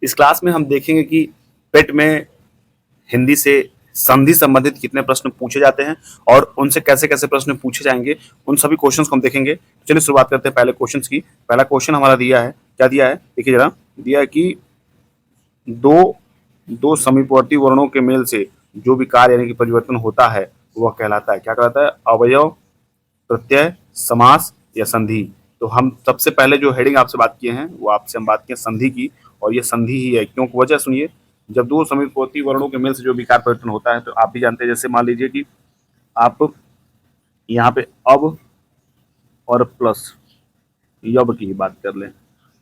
इस क्लास में हम देखेंगे कि पेट में हिंदी से संधि संबंधित कितने प्रश्न पूछे जाते हैं और उनसे कैसे कैसे प्रश्न पूछे जाएंगे, उन सभी क्वेश्चंस को हम देखेंगे। चलिए शुरुआत करते हैं पहले क्वेश्चंस की। पहला क्वेश्चन हमारा दिया है, क्या दिया है देखिए जरा। दिया है कि दो दो समीपवर्ती वर्णों के मेल से जो भी कार्य यानी कि परिवर्तन होता है वह कहलाता है, क्या कहलाता है? अवयव, प्रत्यय, समास या संधि। तो हम सबसे पहले जो हेडिंग आपसे बात किए हैं वो आपसे हम बात किए संधि की, और ये संधि ही है। क्यों? वजह सुनिए। जब दो समीपवर्ती वर्णों के मेल से जो भी कार्य परिवर्तन होता है, तो आप भी जानते हैं, जैसे मान लीजिए कि आप यहाँ पे अब और प्लस यब की ही बात कर लें,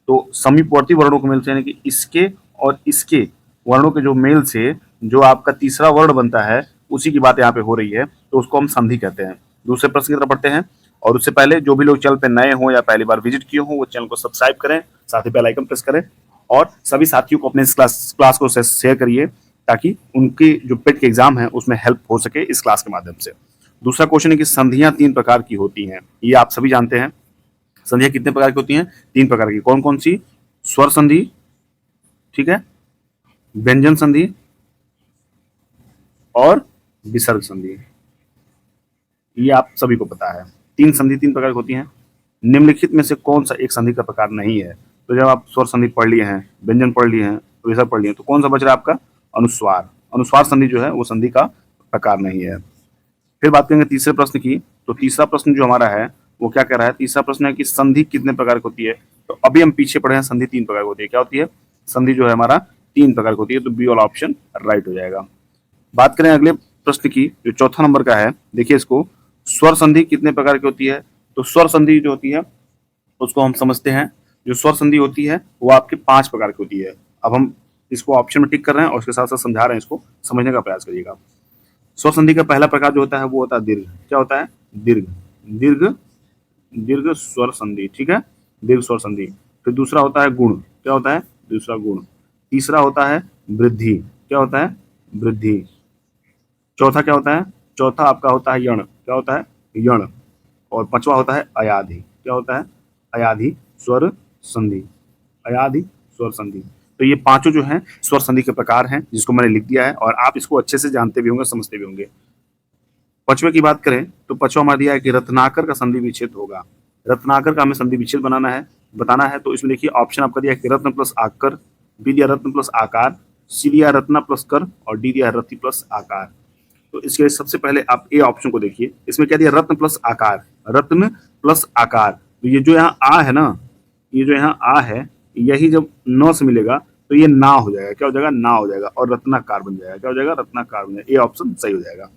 तो समीपवर्ती वर्णों के मेल से यानी कि इसके और इसके वर्णों के जो मेल से जो आपका तीसरा वर्ण बनता है उसी की बात यहाँ पे हो रही है, तो उसको हम संधि कहते हैं। दूसरे प्रश्न की तरफ बढ़ते हैं, और उससे पहले जो भी लोग चैनल पे नए हों या पहली बार विजिट किए हों वो चैनल को सब्सक्राइब करें, साथ ही बेल आइकन प्रेस करें और सभी साथियों को अपने इस क्लास को शेयर करिए, ताकि उनकी जो पेट के एग्जाम है उसमें हेल्प हो सके इस क्लास के माध्यम से। दूसरा क्वेश्चन है कि संधियां 3 प्रकार की होती हैं, ये आप सभी जानते हैं। संधियां कितने प्रकार की होती हैं? 3 प्रकार की। कौन कौन सी? स्वर संधि, ठीक है, व्यंजन संधि और विसर्ग संधि। ये आप सभी को पता है। 3 संधि 3 प्रकार की होती हैं। निम्नलिखित में से कौन सा एक संधि का प्रकार नहीं है? तो जब आप स्वर संधि पढ़ लिए हैं, व्यंजन पढ़ लिए हैं, विसर्ग पढ़ लिए हैं, तो कौन सा बच रहा है आपका? अनुस्वार। अनुस्वार संधि जो है वो संधि का प्रकार नहीं है। फिर बात करेंगे तीसरे प्रश्न की। तो तीसरा प्रश्न जो हमारा है वो क्या कह रहा है? तीसरा प्रश्न है कि संधि कितने प्रकार की होती है? तो अभी हम पीछे पढ़े हैं संधि 3 प्रकार की होती है। क्या होती है? संधि जो है हमारा 3 प्रकार की होती है, तो बी वाला ऑप्शन राइट हो जाएगा। बात करें अगले प्रश्न की, जो चौथा नंबर का है, देखिए इसको, स्वर संधि कितने प्रकार की होती है? तो स्वर संधि जो होती है उसको हम समझते हैं। जो स्वर संधि होती है वो आपके 5 प्रकार की होती है। अब हम इसको ऑप्शन में टिक कर रहे हैं और उसके साथ साथ समझा रहे हैं, इसको समझने का प्रयास करिएगा। स्वर संधि का पहला प्रकार जो होता है वो होता है दीर्घ। क्या होता है? दीर्घ। दीर्घ दीर्घ स्वर संधि, ठीक है, दीर्घ स्वर संधि। फिर दूसरा होता है गुण। क्या होता है? दूसरा गुण। तीसरा होता है वृद्धि। क्या होता है? वृद्धि। चौथा क्या होता है? चौथा आपका होता है यण। क्या होता है? यण। और पांचवा होता है अयाधि। क्या होता है? अयाधि स्वर संधि। अयाधि स्वर संधि। तो ये पांचों जो हैं स्वर संधि के प्रकार हैं, जिसको मैंने लिख दिया है और आप इसको अच्छे से जानते भी होंगे, समझते भी होंगे। पचवे की बात करें तो पचवा हमारा दिया है कि रत्नाकर का संधि विच्छेद होगा। रत्नाकर का हमें संधि विच्छेद बताना है। तो इसमें देखिए ऑप्शन आपका दिया है कि रत्न प्लस आकर, बी दिया रत्न प्लस आकार, सी दिया रत्न प्लस कर और डी दिया रति प्लस आकार। तो इसके लिए सबसे पहले आप ए ऑप्शन को देखिए। इसमें क्या दिया? रत्न प्लस आकार। रत्न प्लस आकार। तो ये जो यहाँ आ है ना, ये जो यहाँ आ है, यही जब न से मिलेगा तो ये ना हो जाएगा। क्या हो जाएगा? ना हो जाएगा और रत्नाकार बन जाएगा। क्या हो जाएगा? रत्नाकार बन जाएगा। ए ऑप्शन सही हो जाएगा।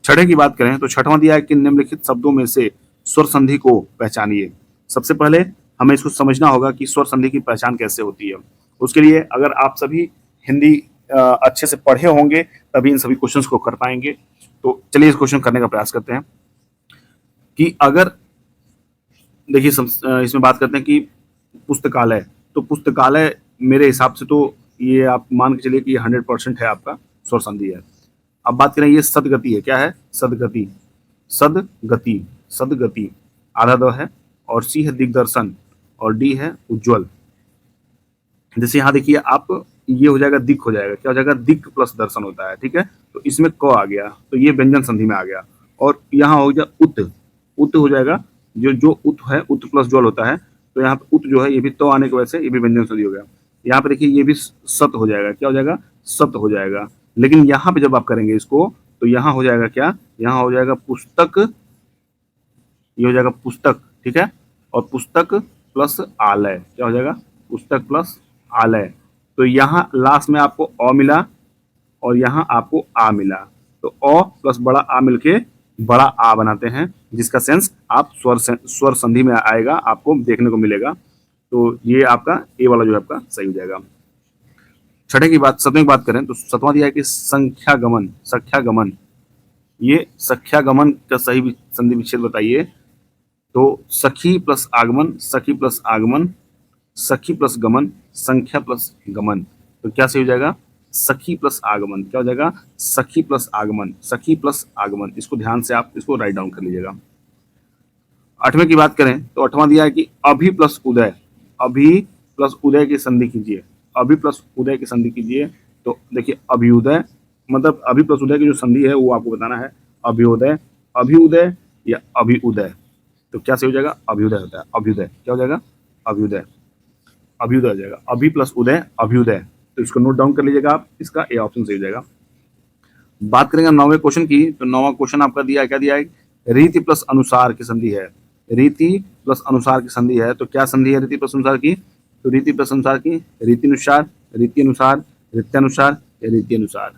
छठे की बात करें तो छठवां दिया है कि निम्नलिखित शब्दों में से स्वर संधि को पहचानिए। सबसे पहले हमें इसको समझना होगा कि स्वर संधि की पहचान कैसे होती है। उसके लिए अगर आप सभी हिंदी अच्छे से पढ़े होंगे तभी इन सभी क्वेश्चंस को कर पाएंगे। तो चलिए इस क्वेश्चन करने का प्रयास करते हैं कि अगर देखिए इसमें बात करते हैं कि पुस्तकालय। तो पुस्तकालय मेरे हिसाब से तो ये आप मान के चलिए कि 100% है, आपका स्वर संधि है। अब बात करें, ये सदगति है। क्या है? सदगति। सदगति। सदगति आधा द है, और सी है दिग्दर्शन और डी है उज्ज्वल। जैसे यहाँ देखिए आप, ये हो जाएगा दिक हो जाएगा। क्या हो जाएगा? दिक प्लस दर्शन होता है, ठीक है। तो इसमें क आ गया तो ये व्यंजन संधि में आ गया, और यहाँ हो गया उत। उत हो जाएगा, जो उत है, उत प्लस ज्वल होता है। तो यहाँ पे उत जो है ये भी तो आने की वजह से ये भी व्यंजन संधि हो गया। यहाँ पे देखिए ये भी सत हो जाएगा। क्या हो जाएगा? सत हो जाएगा। लेकिन यहाँ पे जब आप करेंगे इसको तो यहाँ हो जाएगा क्या? यहाँ हो जाएगा पुस्तक। ये हो जाएगा पुस्तक, ठीक है, और पुस्तक प्लस आलय। क्या हो जाएगा? पुस्तक प्लस आलय। तो यहाँ लास्ट में आपको अ मिला और यहाँ आपको आ मिला, तो अ प्लस बड़ा आ मिलके बड़ा आ बनाते हैं, जिसका सेंस आप स्वर संधि में आएगा, आपको देखने को मिलेगा। तो ये आपका ए वाला जो है आपका सही हो जाएगा। छठे की बात, सतवें की बात करें तो सतवां दिया है कि संख्या गमन। संख्या गमन, ये संख्या गमन का सही संधि विच्छेद बताइए। तो सखी प्लस आगमन, सखी प्लस आगमन, सखी प्लस गमन, संख्या प्लस गमन। तो क्या सही हो जाएगा? सखी प्लस आगमन। क्या हो जाएगा? सखी प्लस आगमन। सखी प्लस आगमन। इसको ध्यान से आप इसको राइट डाउन कर लीजिएगा। आठवें की बात करें तो आठवां दिया है कि अभी प्लस उदय। अभी प्लस उदय की संधि कीजिए। अभि प्लस उदय की संधि कीजिए तो देखिए अभ्युदय, मतलब अभि प्लस उदय की जो संधि है वो आपको बताना है, अभ्युदय, अभ्युदय या अभिउदय। तो क्या सही हो जाएगा? अभ्युदय होता है, अभ्युदय। क्या हो जाएगा? अभ्युदय, अभ्युदय हो जाएगा। अभि प्लस उदय, अभ्युदय। तो इसको नोट डाउन कर लीजिएगा आप, इसका ए ऑप्शन सही हो जाएगा। बात करेंगे 9वें क्वेश्चन की, तो 9वां क्वेश्चन आपका दिया है, क्या दिया है? रीति प्लस अनुसार की संधि है। रीति प्लस अनुसार की संधि है, तो क्या संधि है रीति प्लस अनुसार की? तो रीति प्लस अनुसार की रीति अनुसार, रीति अनुसार, रीत्यानुसार या रीति अनुसार।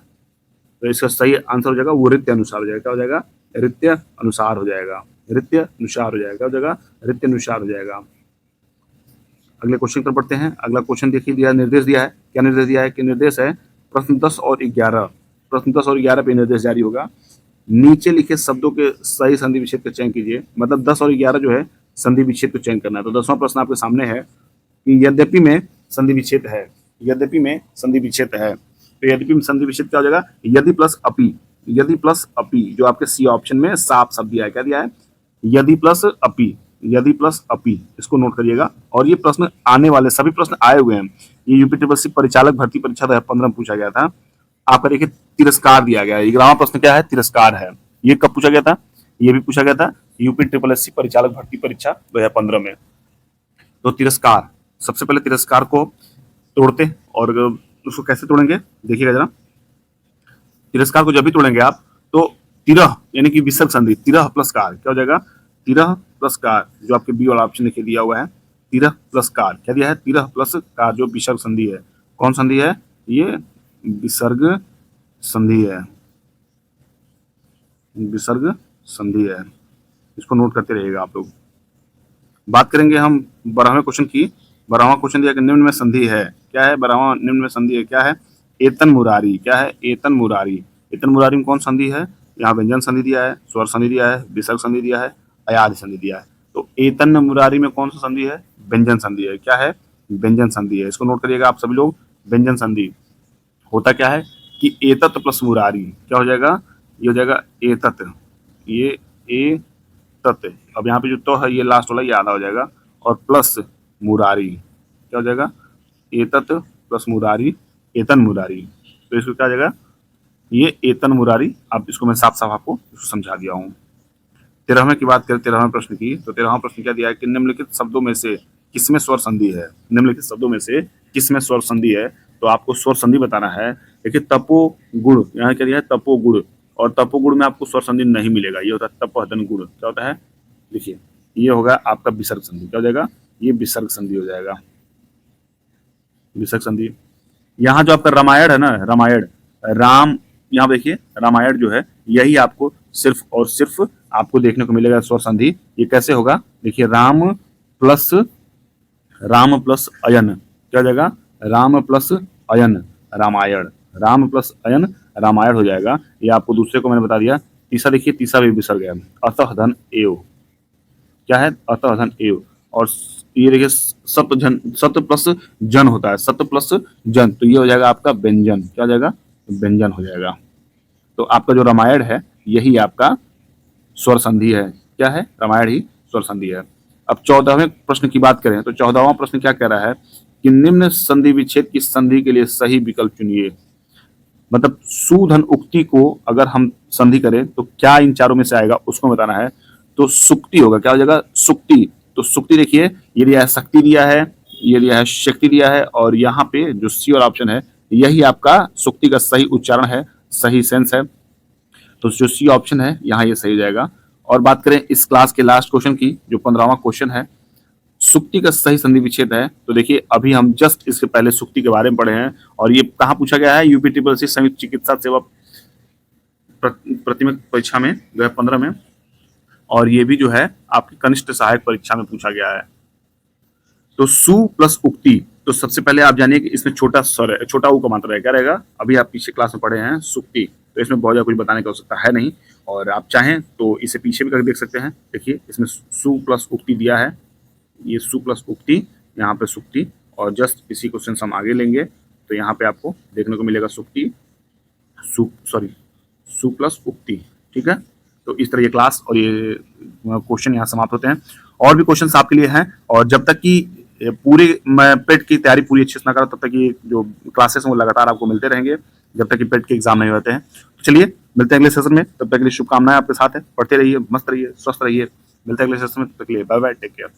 तो इसका सही आंसर हो जाएगा वो रीत्य अनुसार हो जाएगा। क्या हो जाएगा? रीत्य अनुसार हो जाएगा, रीत्य अनुसार हो जाएगा। क्या हो जाएगा? रीत्य अनुसार हो जाएगा। अगले क्वेश्चन पर पढ़ते हैं। अगला क्वेश्चन देखिए, दिया निर्देश दिया है। क्या निर्देश दिया है? कि निर्देश है प्रश्न 10 और 11। प्रश्न 10 और 11 पे निर्देश जारी होगा। नीचे लिखे शब्दों के सही संधि विच्छेद का चयन कीजिए। मतलब 10 और 11 जो है संधि विच्छेद को चयन करना है। तो 10वां प्रश्न आपके सामने है कि यद्यपि में संधि विच्छेद है, यद्यपि में संधि विच्छेद है। तो यद्यपि में संधि विच्छेद क्या हो जाएगा? यदि प्लस अपि, यदि प्लस अपि, जो आपके सी ऑप्शन में साफ शब्द दिया है। क्या दिया है? यदि प्लस अपि, यदि प्लस अपि, इसको नोट करिएगा। और ये प्रश्न आने वाले सभी प्रश्न आए हुए हैं। ये यूपी ट्रिपल सी परिचालक भर्ती परीक्षा 2015 में पूछा गया था। आपका देखिए तिरस्कार दिया गया है। 11वां प्रश्न क्या है? तिरस्कार है। ये कब पूछा गया था? ये भी पूछा गया था यूपी ट्रिपल एस सी परिचालक भर्ती परीक्षा 2015 में। तो तिरस्कार, सबसे पहले तिरस्कार को तोड़ते, और उसको कैसे तोड़ेंगे देखिएगा जरा। तिरस्कार को जब भी तोड़ेंगे आप, तो तिरह यानी कि विसर्ग संधि, तिरह प्लस कार, क्या हो जाएगा? तिरह प्लस कार, जो आपके बी वाला ऑप्शन लिखे दिया हुआ है, तिरह प्लस कार। क्या दिया है? तिरह प्लस कार, जो विसर्ग संधि है। कौन संधि है? ये विसर्ग संधि है, विसर्ग संधि है। इसको नोट करते रहिएगा आप लोग। बात करेंगे हम 12वें क्वेश्चन की। 12वां क्वेश्चन दिया कि निम्न में संधि है। क्या है 12वां? निम्न में संधि है, क्या है? एतन मुरारी। क्या है? एतन मुरारी। एतन मुरारी में कौन संधि है? यहाँ व्यंजन संधि दिया है, स्वर संधि दिया है, विसर्ग संधि दिया है, अयादि संधि दिया है। तो एतन मुरारी में कौन सा संधि है? व्यंजन संधि है। क्या है? व्यंजन संधि है। इसको नोट करिएगा आप सभी लोग। व्यंजन संधि होता क्या है कि एतत प्लस मुरारी, क्या हो जाएगा? ये हो जाएगा एतत, ये ए तत। अब यहाँ पे जो तो है ये लास्ट वाला, ये आधा हो जाएगा, और प्लस मुरारी, क्या हो जाएगा? एतत प्लस मुरारी, एतन मुरारी। तो इसको क्या हो जाएगा? ये एतन मुरारी। अब इसको मैं साफ साफ आपको समझा दिया हूँ। 13वें की बात करें, 13वें प्रश्न की, तो 13वां प्रश्न क्या दिया है कि निम्नलिखित शब्दों में से किसमें स्वर संधि है? निम्नलिखित शब्दों में से किसमें स्वर संधि है? तो आपको स्वर संधि बताना है। देखिए तपो गुड़, यहाँ क्या दिया है? तपो गुड़, और तपो गुड़ में आपको स्वर संधि नहीं मिलेगा। ये होता है तपहदन गुड़। क्या होता है? देखिए ये होगा आपका विसर्ग संधि। क्या हो जाएगा? ये विसर्ग संधि हो जाएगा, विसर्ग संधि। यहाँ जो आपका रामायण है ना, रामायण, राम, यहाँ देखिए रामायण जो है, यही आपको सिर्फ और सिर्फ आपको देखने को मिलेगा स्वर संधि। ये कैसे होगा? देखिए राम प्लस अयन, क्या हो जाएगा? राम प्लस अयन रामायण, राम प्लस अयन रामायण हो जाएगा। ये आपको दूसरे को मैंने बता दिया। तीसरा देखिए, तीसरा भी विसर्ग है, अतः धन एव। क्या है? अतः धन एव। और ये देखिए सत जन, सत प्लस जन होता है, सत प्लस जन, तो ये हो जाएगा आपका व्यंजन। क्या हो जाएगा? व्यंजन हो जाएगा। तो आपका जो रामायण है यही आपका स्वर संधि है। क्या है? रामायण ही स्वर संधि है। अब 14वें प्रश्न की बात करें, तो 14वां प्रश्न क्या कह रहा है कि निम्न संधि विच्छेद की संधि के लिए सही विकल्प चुनिए। मतलब सुधन उक्ति को अगर हम संधि करें तो क्या इन चारों में से आएगा, उसको बताना है। तो सुक्ति होगा। क्या हो जाएगा? सुक्ति। तो सुक्ति देखिए, ये दिया है शक्ति दिया है, ये दिया है शक्ति दिया है, और यहाँ पे जो सी और ऑप्शन है यही आपका सुक्ति का सही उच्चारण है, सही सेंस है। तो जो सी ऑप्शन है यहाँ ये सही जाएगा। और बात करें इस क्लास के लास्ट क्वेश्चन की, जो 15वां क्वेश्चन है, सुक्ति का सही संधि विच्छेद है। तो देखिए अभी हम जस्ट इसके पहले सुक्ति के बारे में पढ़े हैं, और ये कहाँ पूछा गया है? यूपी ट्रिपल सी संयुक्त चिकित्सा सेवा प्रतिमाह परीक्षा में 2015 में, और ये भी जो है आपकी कनिष्ठ सहायक परीक्षा में पूछा गया है। तो सु प्लस उक्ति, तो सबसे पहले आप जानिए कि इसमें छोटा स्वर है, छोटा उ का मात्रा है। क्या रहेगा? अभी आप पीछे क्लास में पढ़े हैं सुक्ति, तो इसमें बहुत ज्यादा कुछ बताने की आवश्यकता है नहीं, और आप चाहें तो इसे पीछे भी करके देख सकते हैं। देखिए इसमें सु प्लस उक्ति दिया है, ये सु प्लस उक्ति, यहाँ पे सुक्ति, और जस्ट इसी क्वेश्चन से हम आगे लेंगे तो यहाँ पे आपको देखने को मिलेगा सुक्ति, सु प्लस उक्ति। ठीक है, तो इस तरह ये क्लास और ये क्वेश्चन यहाँ समाप्त होते हैं। और भी क्वेश्चन आपके लिए हैं, और जब तक कि ये पूरी मैं पेट की तैयारी पूरी अच्छे से ना करा तब तक ये जो क्लासेस हैं वो लगातार आपको मिलते रहेंगे जब तक कि पेट के एग्जाम नहीं होते हैं। तो चलिए मिलते हैं अगले सेशन में, तब तक के लिए शुभकामनाएं आपके साथ है, पढ़ते रहिए, मस्त रहिए, स्वस्थ रहिए। मिलते हैं अगले सेशन में, तब तक के लिए बाय बाय, टेक केयर।